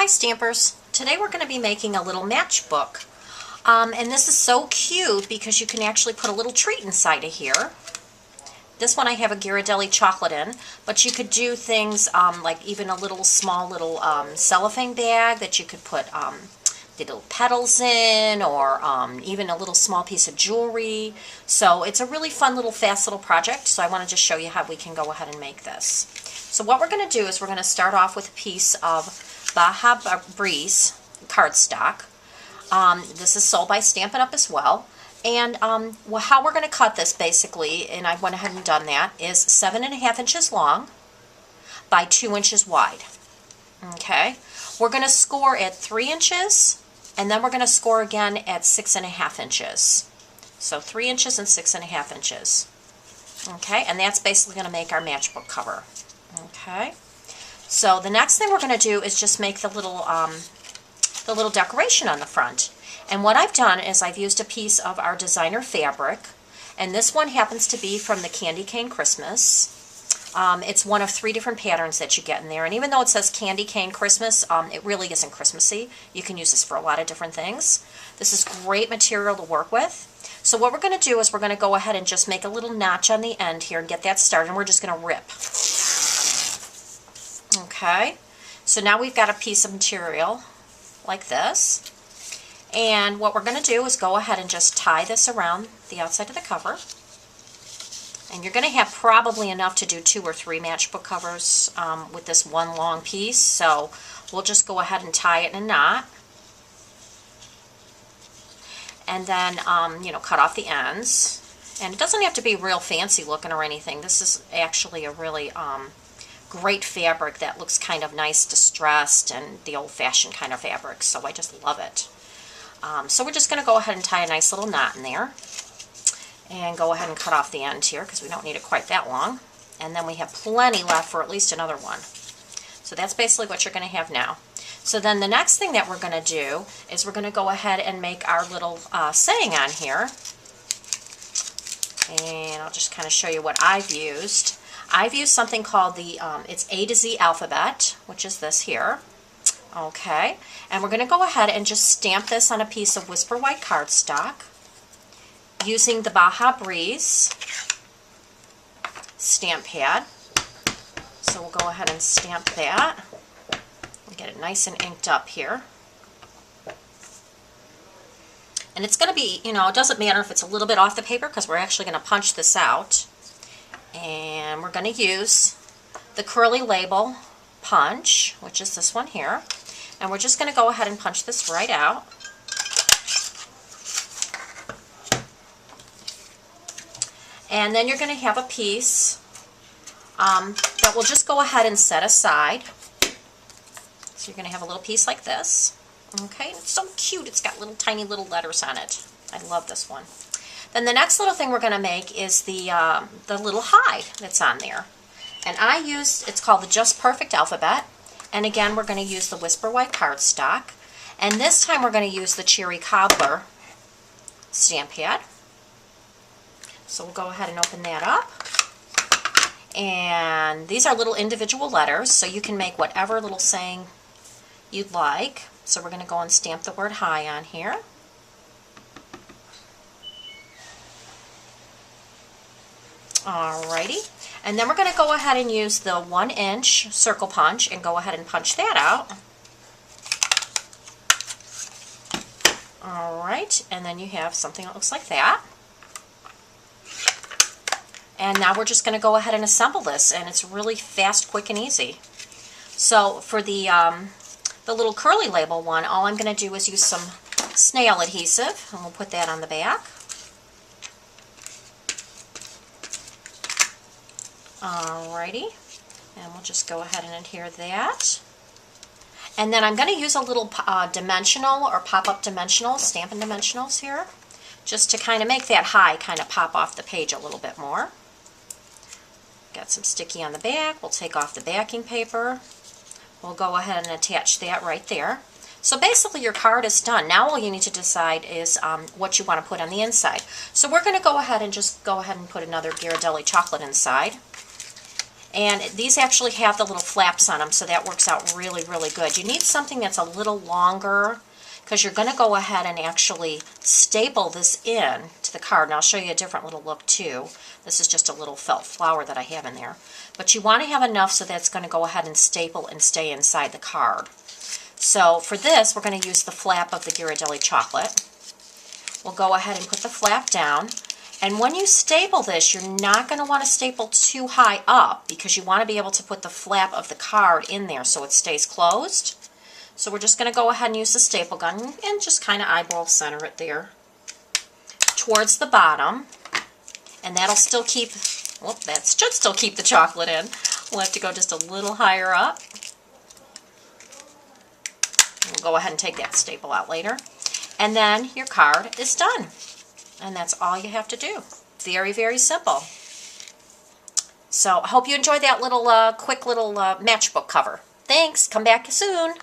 Hi Stampers! Today we're going to be making a little matchbook. And this is so cute because you can actually put a little treat inside of here. This one I have a Ghirardelli chocolate in, but you could do things like even a little small little cellophane bag that you could put the little petals in, or even a little small piece of jewelry. So it's a really fun little fast little project, so I want to just show you how we can go ahead and make this. So what we're going to do is we're going to start off with a piece of Baja Breeze cardstock. This is sold by Stampin' Up! As well. And how we're going to cut this basically, and I went ahead and done that, is 7.5 inches long by 2 inches wide. Okay, we're going to score at 3 inches, and then we're going to score again at 6.5 inches. So 3 inches and 6.5 inches. Okay, and that's basically going to make our matchbook cover. Okay, so the next thing we're going to do is just make the little decoration on the front. And what I've done is I've used a piece of our designer fabric, and this one happens to be from the Candy Cane Christmas. It's one of 3 different patterns that you get in there, and even though it says Candy Cane Christmas, it really isn't Christmassy. You can use this for a lot of different things. This is great material to work with. So what we're going to do is we're going to go ahead and just make a little notch on the end here and get that started, and we're just going to rip. Okay, so now we've got a piece of material like this. And what we're going to do is go ahead and just tie this around the outside of the cover. And you're going to have probably enough to do 2 or 3 matchbook covers with this one long piece. So we'll just go ahead and tie it in a knot. And then, cut off the ends. And it doesn't have to be real fancy looking or anything. This is actually a really great fabric that looks kind of nice distressed and the old-fashioned kind of fabric. So I just love it. So we're just going to go ahead and tie a nice little knot in there and go ahead and cut off the end here because we don't need it quite that long. And then we have plenty left for at least another one. So that's basically what you're going to have now. So then the next thing that we're going to do is we're going to go ahead and make our little saying on here. And I'll just kind of show you what I've used. I've used something called the, it's A to Z alphabet, which is this here. Okay, and we're going to go ahead and just stamp this on a piece of Whisper White cardstock using the Baja Breeze stamp pad. So we'll go ahead and stamp that and get it nice and inked up here. And it's going to be, it doesn't matter if it's a little bit off the paper because we're actually going to punch this out. And we're going to use the Curly Label punch, which is this one here. And we're just going to go ahead and punch this right out. And then you're going to have a piece that we'll just go ahead and set aside. So you're going to have a little piece like this. Okay, it's so cute. It's got little tiny little letters on it. I love this one. Then the next little thing we're going to make is the little hide that's on there. And I used, it's called the Just Perfect Alphabet. And again, we're going to use the Whisper White cardstock. And this time we're going to use the Cherry Cobbler stamp pad. So we'll go ahead and open that up. And these are little individual letters, so you can make whatever little saying you'd like. So we're going to go and stamp the word hi on here. Alrighty, and then we're going to go ahead and use the 1-inch circle punch and go ahead and punch that out. Alright, and then you have something that looks like that. And now we're just going to go ahead and assemble this, and it's really fast, quick, and easy. So for the little Curly Label one, all I'm going to do is use some snail adhesive, and we'll put that on the back. Alrighty, and we'll just go ahead and adhere that. And then I'm going to use a little dimensional or pop-up dimensional, Stampin' Dimensionals here, just to kind of make that high kind of pop off the page a little bit more. Got some sticky on the back. We'll take off the backing paper. We'll go ahead and attach that right there. So basically your card is done. Now all you need to decide is what you want to put on the inside. So we're going to go ahead and just put another Ghirardelli chocolate inside. And these actually have the little flaps on them, so that works out really, really good. You need something that's a little longer because you're going to go ahead and actually staple this in to the card. And I'll show you a different little look too. This is just a little felt flower that I have in there. But you want to have enough so that's going to go ahead and staple and stay inside the card. So for this, we're going to use the flap of the Ghirardelli chocolate. We'll go ahead and put the flap down. And when you staple this, you're not going to want to staple too high up because you want to be able to put the flap of the card in there so it stays closed. So we're just going to go ahead and use the staple gun and just kind of eyeball center it there towards the bottom. And that'll still keep, well, that should still keep the chocolate in. We'll have to go just a little higher up. We'll go ahead and take that staple out later. And then your card is done. And that's all you have to do. Very, very simple. So I hope you enjoyed that little quick little matchbook cover. Thanks. Come back soon.